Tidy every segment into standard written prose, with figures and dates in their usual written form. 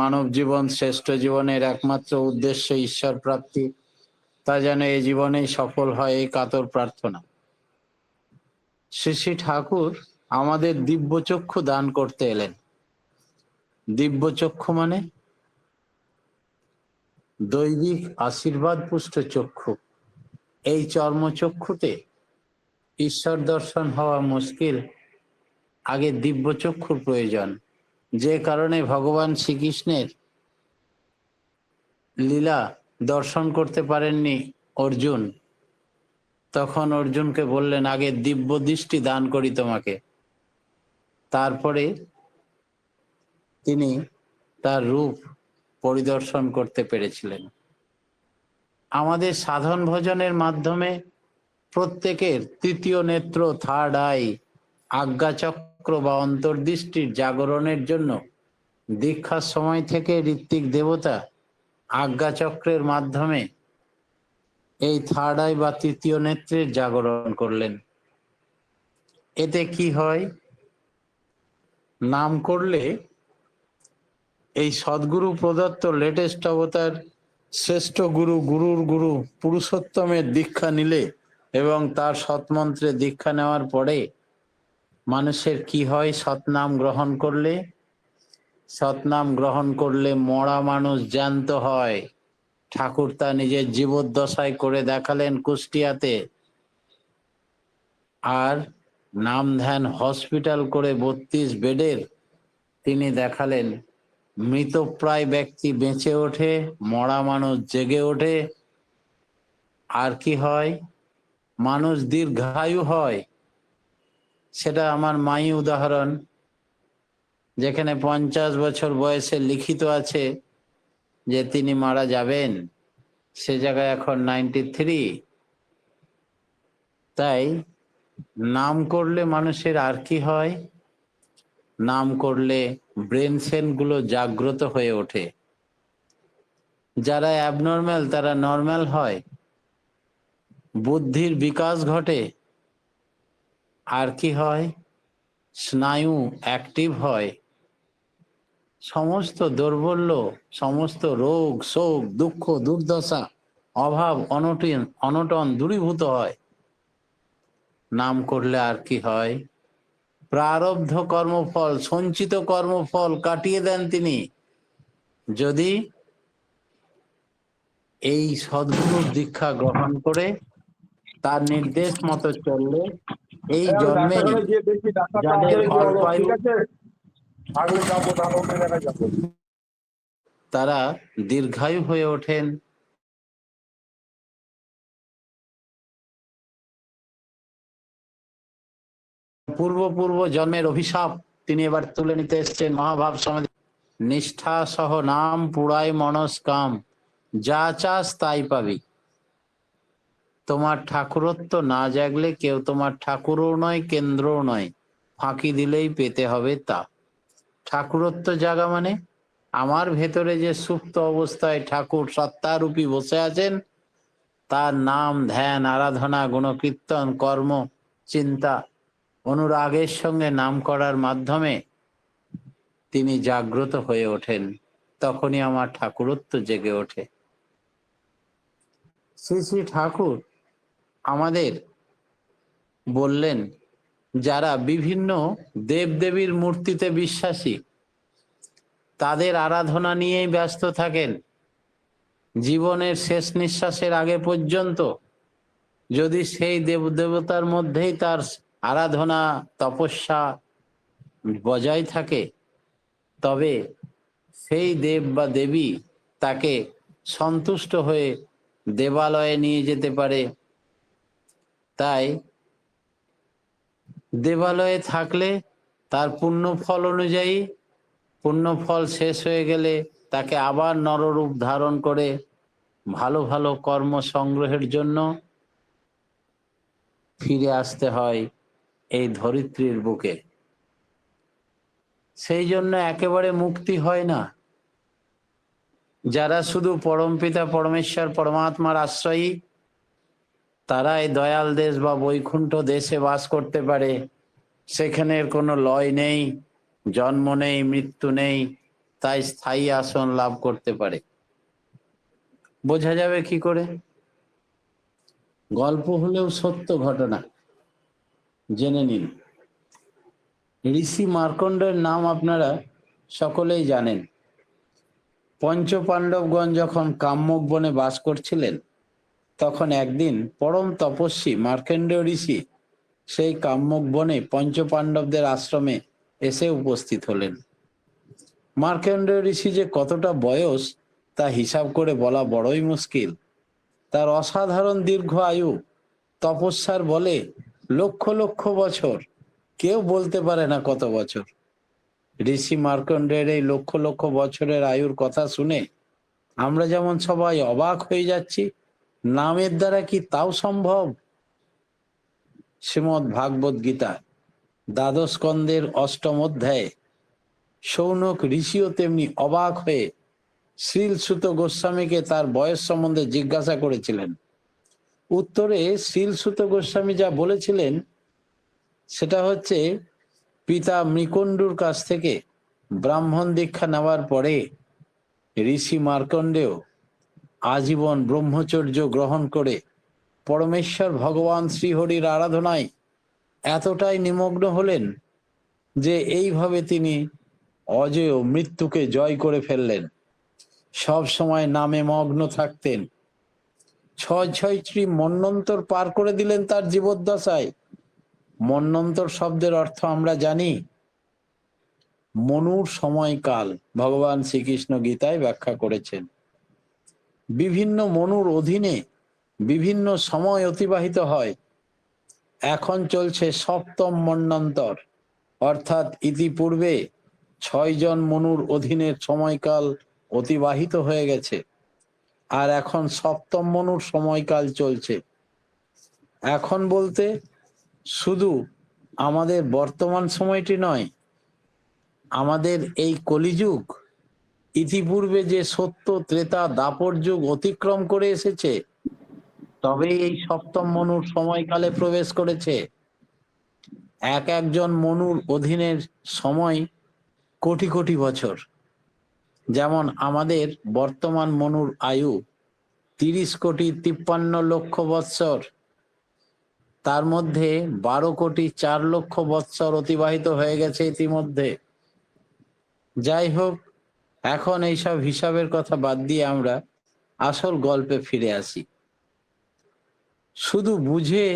মানব জীবন শ্রেষ্ঠ জীবনের একমাত্র উদ্দেশ্য ঈশ্বর প্রাপ্তি, তা যেন এই জীবনেই সফল হয়, এই কাতর প্রার্থনা। শ্রী শ্রী ঠাকুর আমাদের দিব্যচক্ষু দান করতে এলেন। দিব্যচক্ষু মানে দৈবিক আশীর্বাদ পুষ্ট চক্ষু। এই চর্মচক্ষুতে ঈশ্বর দর্শন হওয়া মুশকিল, আগে দিব্যচক্ষুর প্রয়োজন। যে কারণে ভগবান শ্রীকৃষ্ণের লীলা দর্শন করতে পারেননি অর্জুন, তখন অর্জুনকে বললেন আগে দিব্য দৃষ্টি দান করি তোমাকে, তারপরে তিনি তার রূপ পরিদর্শন করতে পেরেছিলেন। আমাদের সাধন ভজনের মাধ্যমে প্রত্যেকের তৃতীয় নেত্র, থার্ড আই, আজ্ঞাচক্র বা অন্তর্দৃষ্টির জাগরণের জন্য দীক্ষার সময় থেকে ঋত্বিক দেবতা আজ্ঞাচক্রের মাধ্যমে এই থার্ড আই বা তৃতীয় নেত্রের জাগরণ করলেন। এতে কি হয়? নাম করলে এই সদ্গুরু প্রদত্ত লেটেস্ট অবতার শ্রেষ্ঠ গুরু, গুরুর গুরু পুরুষোত্তমের দীক্ষা নিলে এবং তার সৎমন্ত্রে দীক্ষা নেওয়ার পরে মানুষের কি হয়? সৎনাম গ্রহণ করলে, সৎনাম গ্রহণ করলে মরা মানুষ জ্যান্ত হয়। ঠাকুর তা নিজের জীবদ্দশায় করে দেখালেন কুষ্টিয়াতে। আর নাম ধ্যান হসপিটাল করে 32 বেডের তিনি দেখালেন। মৃতপ্রায় ব্যক্তি বেঁচে ওঠে, মরা মানুষ জেগে ওঠে। আর কি হয়? মানুষ দীর্ঘায়ু হয়। সেটা আমার মাই উদাহরণ, যেখানে 50 বছর বয়সে লিখিত আছে যে তিনি মারা যাবেন, সে জায়গায় এখন 93। তাই নাম করলে মানুষের আর কি হয়? নাম করলে ব্রেন সেলগুলো জাগ্রত হয়ে ওঠে। যারা অ্যাবনর্মাল তারা নর্মাল হয়, বুদ্ধির বিকাশ ঘটে। আর কি হয়? স্নায়ু অ্যাক্টিভ হয়, সমস্ত দৌর্বল্য, সমস্ত রোগ শোক দুঃখ দুর্দশা অভাব অনটন দূরীভূত হয়। নাম করলে আর কি হয়? প্রারব্ধ কর্মফল, সঞ্চিত কর্মফল কাটিয়ে দেন তিনি। যদি এই সদ্গুরুর দীক্ষা গ্রহণ করে তার নির্দেশ মতো চললে এই জন্মে যাদের অল্পায়ু তারা দীর্ঘায়ু হয়ে ওঠেন। পূর্ব জন্মের অভিশাপ তিনি এবার তুলে নিতে এসছেন মহাভাব সমাধি। নিষ্ঠা সহ নাম পুরাই মনস্কাম, যা চাস তাই পাবি। তোমার ঠাকুরত্ব না জাগলে কেউ তোমার ঠাকুরও নয়, কেন্দ্রও নয়। ফাঁকি দিলেই পেতে হবে তা। ঠাকুরত্ব জাগা মানে আমার ভেতরে যে সুপ্ত অবস্থায় ঠাকুর সত্তারূপী বসে আছেন, তার নাম ধ্যান আরাধনা গুণকীর্তন কর্ম চিন্তা অনুরাগের সঙ্গে নাম করার মাধ্যমে তিনি জাগ্রত হয়ে ওঠেন। তখনই আমার ঠাকুরত্ব জেগে ওঠে। শ্রী শ্রী ঠাকুর আমাদের বললেন, যারা বিভিন্ন দেবদেবীর মূর্তিতে বিশ্বাসী, তাদের আরাধনা নিয়েই ব্যস্ত থাকেন জীবনের শেষ নিঃশ্বাসের আগে পর্যন্ত। যদি সেই দেবদেবতার মধ্যেই তার আরাধনা তপস্যা বজায় থাকে, তবে সেই দেব বা দেবী তাকে সন্তুষ্ট হয়ে দেবালয়ে নিয়ে যেতে পারে। তাই দেবালয়ে থাকলে তার পুণ্য ফল অনুযায়ী, পুণ্য ফল শেষ হয়ে গেলে তাকে আবার নররূপ ধারণ করে ভালো ভালো কর্ম সংগ্রহের জন্য ফিরে আসতে হয় এই ধরিত্রীর বুকে। সেই জন্য একেবারে মুক্তি হয় না। যারা শুধু পরমপিতা পরমেশ্বর পরমাত্মার আশ্রয়ী, তারা এই দয়াল দেশ বা বৈকুণ্ঠ দেশে বাস করতে পারে। সেখানের কোনো লয় নেই, জন্ম নেই, মৃত্যু নেই, তাই স্থায়ী আসন লাভ করতে পারে। বোঝা যাবে কি করে? গল্প হলেও সত্য ঘটনা, জেনে নিন। ঋষি মার্কণ্ডের নাম আপনারা সকলেই জানেন। পঞ্চ পাণ্ডবগণ যখন কাম্যক বনে বাস করছিলেন, তখন একদিন পরম তপস্বী মার্কণ্ডেয় ঋষি সেই কাম্যক বনে পঞ্চ পাণ্ডবদের আশ্রমে এসে উপস্থিত হলেন। মার্কণ্ডেয় ঋষি যে কতটা বয়স তা হিসাব করে বলা বড়ই মুশকিল। তার অসাধারণ দীর্ঘ আয়ু, তপস্যার বলে লক্ষ লক্ষ বছর, কেউ বলতে পারে না কত বছর। ঋষি মার্কণ্ডের এই লক্ষ লক্ষ বছরের আয়ুর কথা শুনে আমরা যেমন সবাই অবাক হয়ে যাচ্ছি, নামের দ্বারা কি তাও সম্ভব? শ্রীমদ্ ভাগবত গীতা দ্বাদশ স্কন্ধের অষ্টম অধ্যায়ে শৌনক ঋষিও তেমনি অবাক হয়ে শ্রীলসুত গোস্বামীকে তার বয়স সম্বন্ধে জিজ্ঞাসা করেছিলেন। উত্তরে শ্রীলসুত গোস্বামী যা বলেছিলেন সেটা হচ্ছে, পিতা মৃকণ্ডুর কাছ থেকে ব্রাহ্মণ দীক্ষা নেওয়ার পরে ঋষি মার্কণ্ডেয় আজীবন ব্রহ্মচর্য গ্রহণ করে পরমেশ্বর ভগবান শ্রীহরির আরাধনায় এতটাই নিমগ্ন হলেন যে এইভাবে তিনি অজেয় মৃত্যুকে জয় করে ফেললেন। সব সময় নামে মগ্ন থাকতেন। ছয় ছয়টি মন্বন্তর পার করে দিলেন তার জীবদ্দশায়। মন্বন্তর শব্দের অর্থ আমরা জানি, মনুর সময়কাল। ভগবান শ্রীকৃষ্ণ গীতায় ব্যাখ্যা করেছেন। বিভিন্ন মনুর অধীনে বিভিন্ন সময় অতিবাহিত হয়। এখন চলছে সপ্তম মন্বন্তর, অর্থাৎ ইতিপূর্বে 6 জন মনুর অধীনের সময়কাল অতিবাহিত হয়ে গেছে, আর এখন সপ্তম মনুর সময়কাল চলছে। এখন বলতে শুধু আমাদের বর্তমান সময়টি নয়, আমাদের এই কলিযুগ ইতিপূর্বে যে সত্য ত্রেতা দাপর যুগ অতিক্রম করে এসেছে, তবে এই সপ্তম মনুর সময়কালে প্রবেশ করেছে। এক একজন মনুর অধীনের সময় কোটি কোটি বছর। যেমন আমাদের বর্তমান মনুর আয়ু 30,53,00,000 বৎসর, তার মধ্যে 12,04,00,000 বৎসর অতিবাহিত হয়ে গেছে ইতিমধ্যে। যাই হোক, এখন এইসব হিসাবের কথা বাদ দিয়ে আমরা আসল গল্পে ফিরে আসি। শুধু বুঝে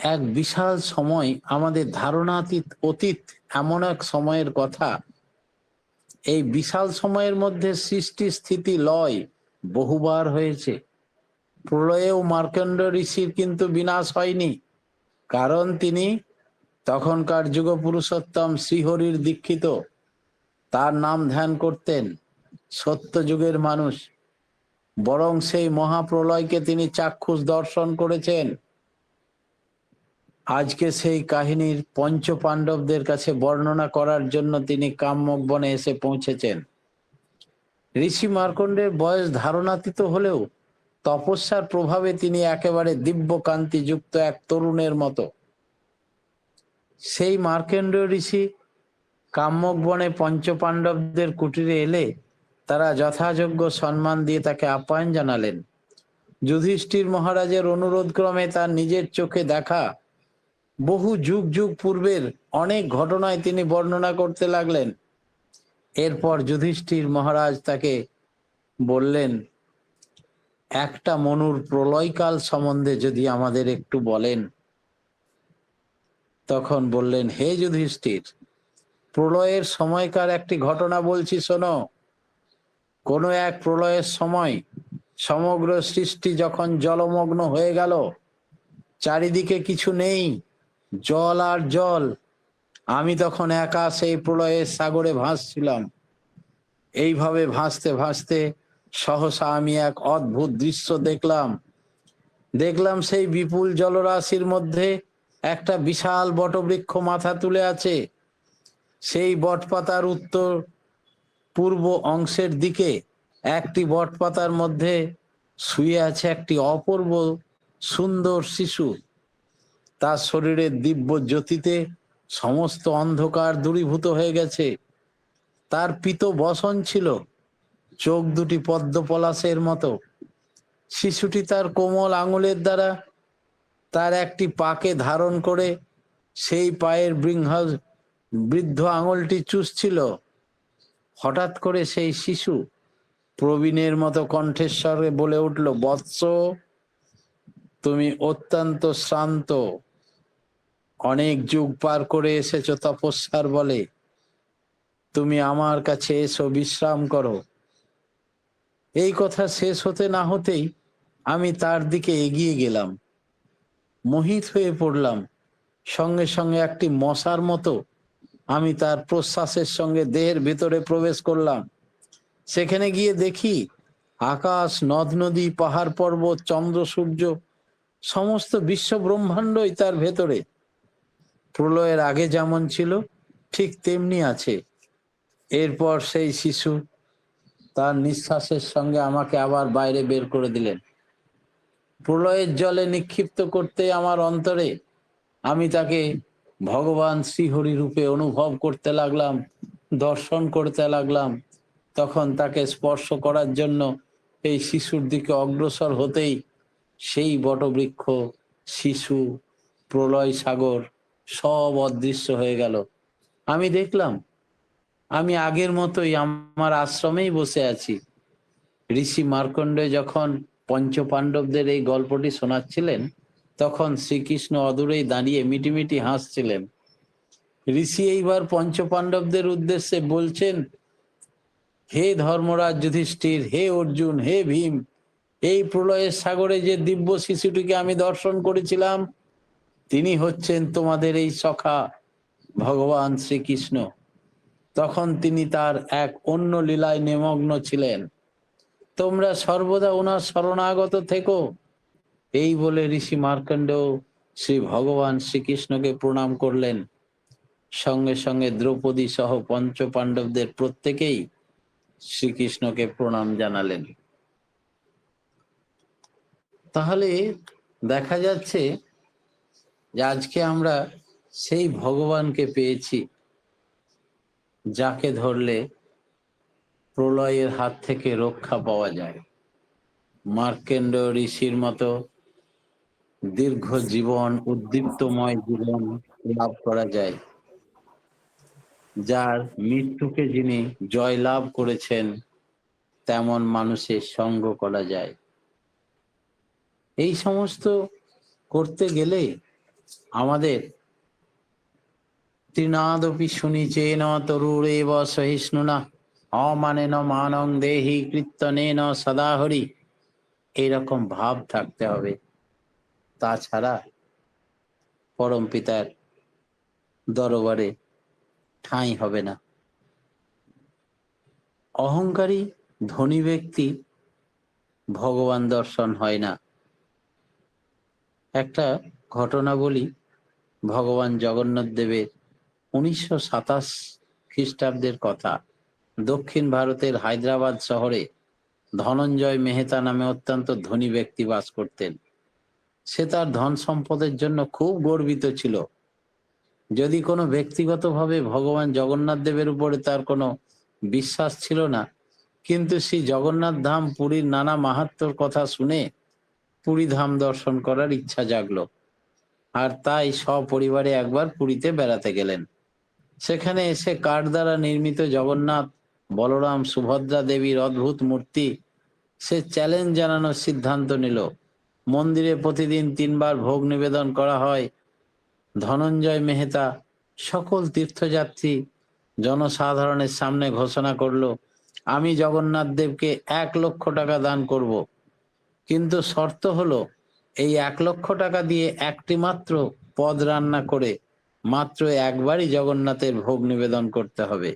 এক বিশাল সময়, আমাদের ধারণাতীত অতীত এমন এক সময়ের কথা। এই বিশাল সময়ের মধ্যে সৃষ্টি স্থিতি লয় বহুবার হয়েছে। প্রলয়েও মার্কণ্ড ঋষির কিন্তু বিনাশ হয়নি, কারণ তিনি তখনকার যুগ পুরুষোত্তম শ্রীহরির দীক্ষিত, তার নাম ধ্যান করতেন, সত্য যুগের মানুষ। বরং সেই মহাপ্রলয়কে তিনি চাক্ষুষ দর্শন করেছেন। আজকে সেই কাহিনীর পঞ্চ পাণ্ডবদের কাছে বর্ণনা করার জন্য তিনি কাম্যক বনে এসে পৌঁছেছেন। ঋষি মার্কণ্ডের বয়স ধারণাতীত হলেও তপস্যার প্রভাবে তিনি একেবারে দিব্য কান্তি যুক্ত এক তরুণের মতো। সেই মার্কণ্ডেয় ঋষি কাম্যক বনে পঞ্চ পাণ্ডবদের কুটিরে এলে তারা যথাযোগ্য সম্মান দিয়ে তাকে আপ্যায়ন জানালেন। যুধিষ্ঠির মহারাজের অনুরোধ ক্রমে তার নিজের চোখে দেখা বহু যুগ যুগ পূর্বের অনেক ঘটনায় তিনি বর্ণনা করতে লাগলেন। এরপর যুধিষ্ঠির মহারাজ তাকে বললেন, একটা মনুর প্রলয়কাল সম্বন্ধে যদি আমাদের একটু বলেন। তখন বললেন, হে যুধিষ্ঠির, প্রলয়ের সময়কার একটি ঘটনা বলছি শোনো। কোনো এক প্রলয়ের সময় সমগ্র সৃষ্টি যখন জলমগ্ন হয়ে গেল, চারিদিকে কিছু নেই, জল আর জল। আমি তখন একা সেই প্রলয়ের সাগরে ভাসছিলাম। এইভাবে ভাসতে ভাসতে সহসা আমি এক অদ্ভুত দৃশ্য দেখলাম সেই বিপুল জলরাশির মধ্যে একটা বিশাল বটবৃক্ষ মাথা তুলে আছে। সেই বটপাতার উত্তর পূর্ব অংশের দিকে একটি বটপাতার মধ্যে শুয়ে আছে একটি অপূর্ব সুন্দর শিশু। তার শরীরের দিব্য জ্যোতিতে সমস্ত অন্ধকার দূরীভূত হয়ে গেছে। তার পীত বসন ছিল, চোখ দুটি পদ্ম পলাশের মতো। শিশুটি তার কোমল আঙুলের দ্বারা তার একটি পাকে ধারণ করে সেই পায়ের বৃদ্ধ আঙুলটি চুষছিল। হঠাৎ করে সেই শিশু প্রবীণের মতো কণ্ঠস্বরে বলে উঠল, বৎস, তুমি অত্যন্ত শ্রান্ত, অনেক যুগ পার করে এসেছো তপস্যার বলে, তুমি আমার কাছে এসো, বিশ্রাম করো। এই কথা শেষ হতে না হতেই আমি তার দিকে এগিয়ে গেলাম, মোহিত হয়ে পড়লাম। সঙ্গে সঙ্গে একটি মশার মতো আমি তার প্রশ্বাসের সঙ্গে দেহের ভিতরে প্রবেশ করলাম। সেখানে গিয়ে দেখি আকাশ, নদ নদী, পাহাড় পর্বত, চন্দ্র সূর্য, সমস্ত বিশ্ব ব্রহ্মাণ্ডই তার ভেতরে। প্রলয়ের আগে যেমন ছিল ঠিক তেমনি আছে। এরপর সেই শিশু তার নিঃশ্বাসের সঙ্গে আমাকে আবার বাইরে বের করে দিলেন। প্রলয়ের জলে নিক্ষিপ্ত করতে আমার অন্তরে আমি তাকে ভগবান শ্রীহরি রূপে অনুভব করতে লাগলাম, দর্শন করতে লাগলাম। তখন তাকে স্পর্শ করার জন্য এই শিশুর দিকে অগ্রসর হতেই সেই বটবৃক্ষ, শিশু, প্রলয় সাগর সব অদৃশ্য হয়ে গেল। আমি দেখলাম আমি আগের মতোই আমার আশ্রমেই বসে আছি। ঋষি মার্কণ্ডেয় যখন পঞ্চপাণ্ডবদের এই গল্পটি শোনাচ্ছিলেন, তখন শ্রীকৃষ্ণ অদূরেই দাঁড়িয়ে মিটিমিটি হাসছিলেন। ঋষি এইবার পঞ্চপাণ্ডবদের উদ্দেশ্যে বলছেন, হে ধর্মরাজ যুধিষ্ঠির, হে অর্জুন, হে ভীম, এই প্রলয়ের সাগরে যে দিব্য শিশুটিকে আমি দর্শন করেছিলাম, তিনি হচ্ছেন তোমাদের এই সখা ভগবান শ্রীকৃষ্ণ। তখন তিনি তার এক অন্য লীলায় নিমগ্ন ছিলেন। তোমরা সর্বদা ওনার শরণাগত থেকো। এই বলে ঋষি মার্কণ্ডেয় শ্রী ভগবান শ্রীকৃষ্ণকে প্রণাম করলেন। সঙ্গে সঙ্গে দ্রৌপদী সহ পঞ্চ পাণ্ডবদের প্রত্যেকেই শ্রীকৃষ্ণকে প্রণাম জানালেন। তাহলে দেখা যাচ্ছে যে আজকে আমরা সেই ভগবানকে পেয়েছি, যাকে ধরলে প্রলয়ের হাত থেকে রক্ষা পাওয়া যায়। মার্কণ্ডেয় ঋষির মতো দীর্ঘ জীবন, উদ্দীপ্তময় জীবন লাভ করা যায়, যার মৃত্যুকে যিনি জয়লাভ করেছেন তেমন মানুষের সঙ্গ করা যায়। এই সমস্ত করতে গেলে আমাদের তৃণাদপি শুনিচেন তরুরেব সহিষ্ণুনা অমানেন মানং দেহি কীর্তনেন সদা হরি, এইরকম ভাব থাকতে হবে। তাছাড়া পরম পিতার দরবারে ঠাঁই হবে না। অহংকারী ধনী ব্যক্তি ভগবান দর্শন হয় না। একটা ঘটনা বলি, ভগবান জগন্নাথ দেবের 1927 খ্রিস্টাব্দের কথা। দক্ষিণ ভারতের হায়দ্রাবাদ শহরে ধনঞ্জয় মেহতা নামে অত্যন্ত ধনী ব্যক্তি বাস করতেন। সে তার ধন সম্পদের জন্য খুব গর্বিত ছিল। যদি কোনো ব্যক্তিগতভাবে ভগবান জগন্নাথ দেবের উপরে তার কোনো বিশ্বাস ছিল না, কিন্তু সেই জগন্নাথ ধাম পুরীর নানা মাহাত্ম্যর কথা শুনে পুরী ধাম দর্শন করার ইচ্ছা জাগলো। আর তাই সপরিবারে একবার পুরীতে বেড়াতে গেলেন। সেখানে এসে কাঠ দ্বারা নির্মিত জগন্নাথ, বলরাম, সুভদ্রা দেবীর অদ্ভুত মূর্তি সে চ্যালেঞ্জ জানানোর সিদ্ধান্ত নিল। মন্দিরে প্রতিদিন 3 বার ভোগ নিবেদন করা হয়। ধনঞ্জয় মেহতা সকল তীর্থযাত্রী জনসাধারণের সামনে ঘোষণা করলো, আমি জগন্নাথ দেবকে 1 লক্ষ টাকা দান করব, কিন্তু শর্ত হলো এই 1 লক্ষ টাকা দিয়ে একটি মাত্র পদ রান্না করে মাত্র একবারই জগন্নাথের ভোগ নিবেদন করতে হবে।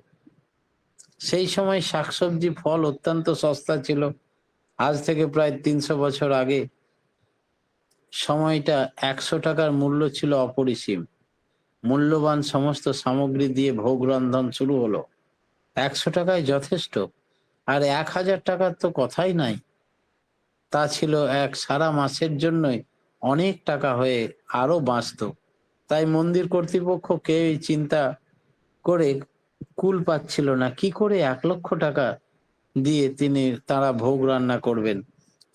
সেই সময় শাকসবজি, ফল অত্যন্ত সস্তা ছিল। আজ থেকে প্রায় 300 বছর আগে সময়টা 100 টাকার মূল্য ছিল অপরিসীম। মূল্যবান সমস্ত সামগ্রী দিয়ে ভোগ রন্ধন শুরু হলো। 100 টাকায় যথেষ্ট, আর 1000 টাকার তো কথাই নাই। তা ছিল এক সারা মাসের জন্যই অনেক টাকা হয়ে আরো বাঁচত। তাই মন্দির কর্তৃপক্ষ কেউই চিন্তা করে কুল পাচ্ছিল না কি করে 1,00,000 টাকা দিয়ে তারা ভোগ রান্না করবেন,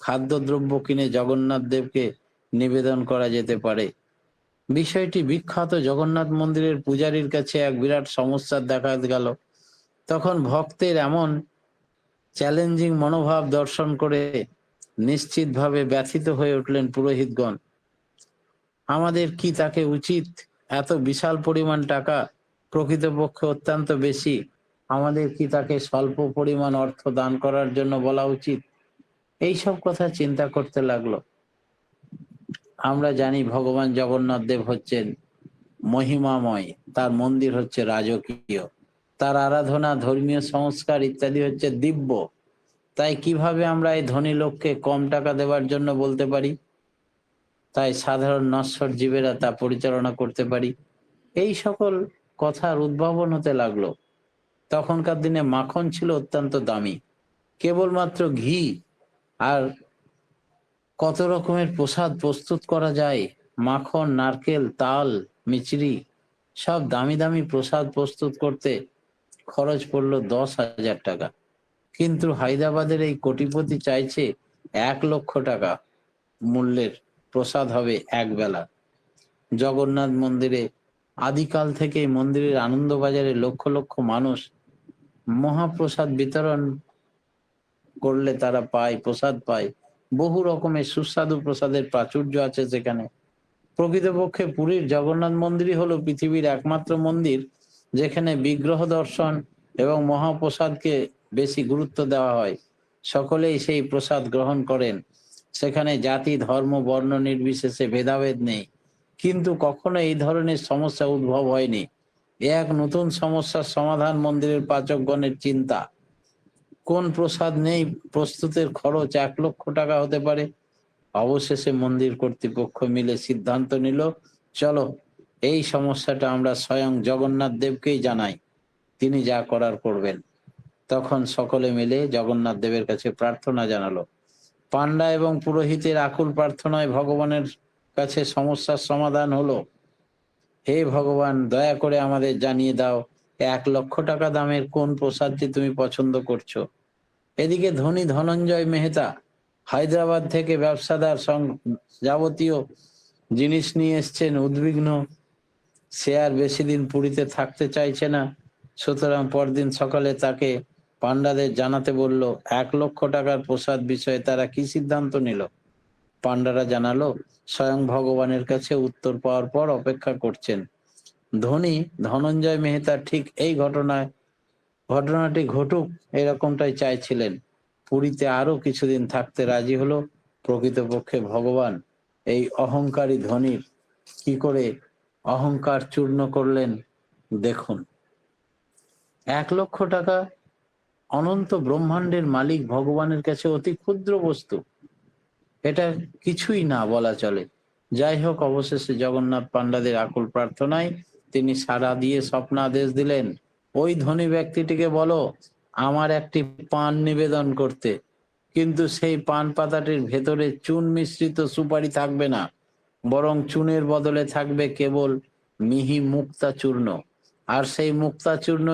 খাদ্যদ্রব্য কিনে জগন্নাথ দেবকে নিবেদন করা যেতে পারে। বিষয়টি বিখ্যাত জগন্নাথ মন্দিরের পূজারীর কাছে এক বিরাট সমস্যার দেখা গেল। তখন ভক্তের এমন চ্যালেঞ্জিং মনোভাব দর্শন করে নিশ্চিতভাবে ব্যথিত হয়ে উঠলেন পুরোহিতগণ। আমাদের কি তাকে উচিত এত বিশাল পরিমাণ টাকা, প্রকৃতপক্ষে অত্যন্ত বেশি, আমাদের কি তাকে স্বল্প পরিমাণ অর্থ দান করার জন্য বলা উচিত? এইসব কথা চিন্তা করতে লাগলো। আমরা জানি ভগবান জগন্নাথ দেব হচ্ছেন মহিমাময়, তার মন্দির হচ্ছে রাজকীয়, তার আরাধনা, ধর্মীয় সংস্কার ইত্যাদি হচ্ছে দিব্য। তাই কিভাবে আমরা এই ধনী লোককে কম টাকা দেওয়ার জন্য বলতে পারি? তাই সাধারণ নশ্বর জীবেরা তা পরিচালনা করতে পারি। এই সকল কথার উদ্ভাবন হতে লাগলো। তখনকার দিনে মাখন ছিল অত্যন্ত দামি, কেবলমাত্র ঘি আর কত রকমের প্রসাদ প্রস্তুত করা যায়, মাখন, নারকেল, তাল, মিচড়ি, সব দামি দামি প্রসাদ প্রস্তুত করতে খরচ পড়লো 10,000 টাকা। কিন্তু হায়দ্রাবাদের এই কোটিপতি চাইছে 1,00,000 টাকা মূল্যের প্রসাদ হবে এক বেলা। জগন্নাথ মন্দিরে আদিকাল থেকেই মন্দিরের আনন্দবাজারে লক্ষ লক্ষ মানুষ মহাপ্রসাদ বিতরণ করলে তারা প্রসাদ পায়। বহু রকমের সুস্বাদু প্রসাদের প্রাচুর্য আছে সেখানে। প্রকৃতপক্ষে পুরীর জগন্নাথ মন্দিরই হলো পৃথিবীর একমাত্র মন্দির যেখানে বিগ্রহ দর্শন এবং মহাপ্রসাদকে বেশি গুরুত্ব দেওয়া হয়। সকলেই সেই প্রসাদ গ্রহণ করেন। সেখানে জাতি, ধর্ম, বর্ণ নির্বিশেষে ভেদাভেদ নেই। কিন্তু কখনো এই ধরনের সমস্যা উদ্ভব হয়নি। এক নতুন সমস্যার সমাধান মন্দিরের পাচকগণের চিন্তা। কোন প্রসাদ নেই প্রস্তুতের খরচ 1,00,000 টাকা হতে পারে। অবশেষে মন্দির কর্তৃপক্ষ মিলে সিদ্ধান্ত নিল, চলো এই সমস্যাটা আমরা স্বয়ং জগন্নাথ দেবকেই জানাই, তিনি যা করার করবেন। তখন সকলে মিলে জগন্নাথ দেবের কাছে প্রার্থনা জানালো। পান্ডা এবং পুরোহিতের আকুল প্রার্থনায় ভগবানের কাছে সমস্যার সমাধান হলো। হে ভগবান, দয়া করে আমাদের জানিয়ে দাও 1,00,000 টাকা দামের কোন প্রসাদটি তুমি পছন্দ করছো। এদিকে ধনী ধনঞ্জয় মেহতা হায়দ্রাবাদ থেকে ব্যবসাদার যাবতীয় জিনিস নিয়ে এসছেন, উদ্বিগ্ন। সে আর বেশি দিন পুরীতে থাকতে চাইছে না। সুতরাং পরদিন সকালে তাকে পান্ডাদের জানাতে বলল 1,00,000 টাকার প্রসাদ বিষয়ে তারা কি সিদ্ধান্ত নিল। পান্ডারা জানালো স্বয়ং ভগবানের কাছে উত্তর পাওয়ার পর অপেক্ষা করছেন। ধনী ধনঞ্জয় মেহতা ঠিক এই ঘটনাটি ঘটুক এরকমটাই চাইছিলেন। পুরীতে আরো কিছুদিন থাকতে রাজি হলো। প্রকৃতপক্ষে ভগবান এই অহংকারী ধনীর কি করে অহংকার চূর্ণ করলেন দেখুন। 1,00,000 টাকা অনন্ত ব্রহ্মাণ্ডের মালিক ভগবানের কাছে অতি ক্ষুদ্র বস্তু, এটা কিছুই না বলা চলে। যাই হোক, অবশেষে জগন্নাথ পান্ডাদের আকুল প্রার্থনায় তিনি সাড়া দিয়ে স্বপ্নাদেশ দিলেন, ওই ধনী ব্যক্তিটিকে বলো আমার একটি পান নিবেদন করতে, কিন্তু সেই পান পাতাটির ভেতরে চুন মিশ্রিত সুপারি থাকবে না, বরং চুনের বদলে থাকবে কেবল মিহি মুক্তা চূর্ণ। আর সেই মুক্তা চূর্ণ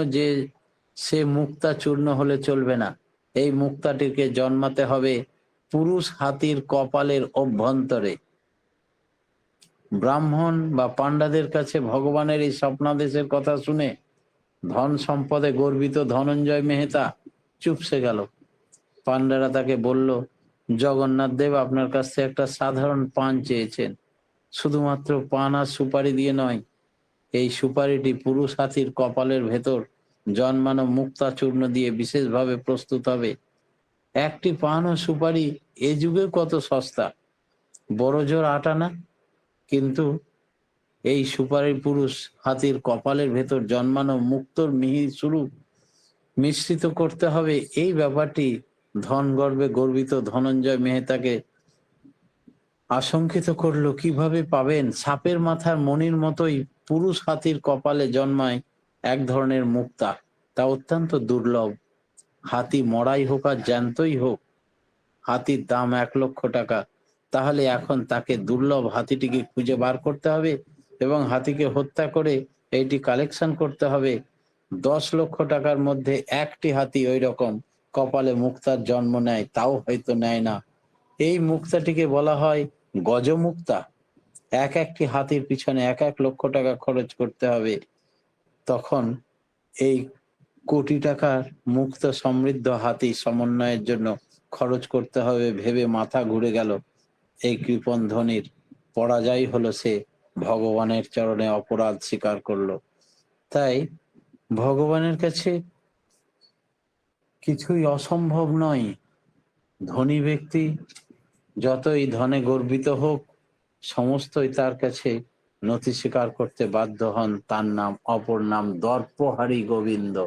সে মুক্তা চূর্ণ হলে চলবে না, এই মুক্তাটিকে জন্মাতে হবে পুরুষ হাতির কপালের অভ্যন্তরে। ব্রাহ্মণ বা পান্ডাদের কাছে ভগবানের এই স্বপ্নাদেশের কথা শুনে ধন সম্পদে গর্বিত ধনঞ্জয় মেহতা চুপসে গেল। পান্ডারা তাকে বলল, জগন্নাথ দেব আপনার কাছ থেকে একটা সাধারণ পান চেয়েছেন। শুধুমাত্র পান আর সুপারি দিয়ে নয়, এই সুপারিটি পুরুষ হাতির কপালের ভেতর জন্মানো মুক্তা চূর্ণ দিয়ে বিশেষভাবে প্রস্তুত হবে। একটি পান ও সুপারি এ যুগে কত সস্তা, বড় জোর 8 আনা। কিন্তু এই সুপারি পুরুষ হাতির কপালের ভেতর জন্মানো মুক্তর মিহি সুরু মিশ্রিত করতে হবে। এই ব্যাপারটি ধন গর্বে গর্বিত ধনঞ্জয় মেহতাকে আশঙ্কিত করলো। কিভাবে পাবেন? সাপের মাথার মণির মতোই পুরুষ হাতির কপালে জন্মায় এক ধরনের মুক্তা, তা অত্যন্ত দুর্লভ। হাতি মরাই হোক আর জ্যান্তই হোক, হাতির দাম 1,00,000 টাকা। তাহলে এখন তাকে দুর্লভ হাতিটিকে খুঁজে বার করতে হবে এবং হাতিকে হত্যা করে এইটি কালেকশন করতে হবে। 10 লক্ষ টাকার মধ্যে একটি হাতি ওই রকম কপালে মুক্তার জন্ম নেয়, তাও হয়তো নেয় না। এই মুক্তাটিকে বলা হয় গজমুক্তা। একটি হাতির পিছনে 1 লক্ষ টাকা খরচ করতে হবে। তখন এই কোটি টাকার মুক্ত সমৃদ্ধ হাতি সমন্বয়ের জন্য খরচ করতে হবে ভেবে মাথা ঘুরে গেল। এই কৃপণ ধনির পরাজয় হলো, সে ভগবানের চরণে অপরাধ স্বীকার করলো। তাই ভগবানের কাছে কিছুই অসম্ভব নয়। ধনী ব্যক্তি যতই ধনে গর্বিত হোক, সমস্তই তার কাছে নথি স্বীকার করতে বাধ্য হন। তার নাম, অপর নাম দর্পহারি গোবিন্দ।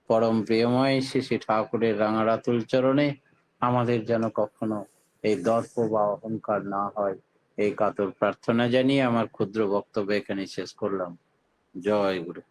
পরম প্রিয়ময় শ্রী শ্রী ঠাকুরের রাঙারাতুল চরণে আমাদের যেন কখনো এই দর্প বা অহংকার না হয়, এই কাতর প্রার্থনা জানিয়ে আমার ক্ষুদ্র বক্তব্য এখানে শেষ করলাম। জয় গুরু।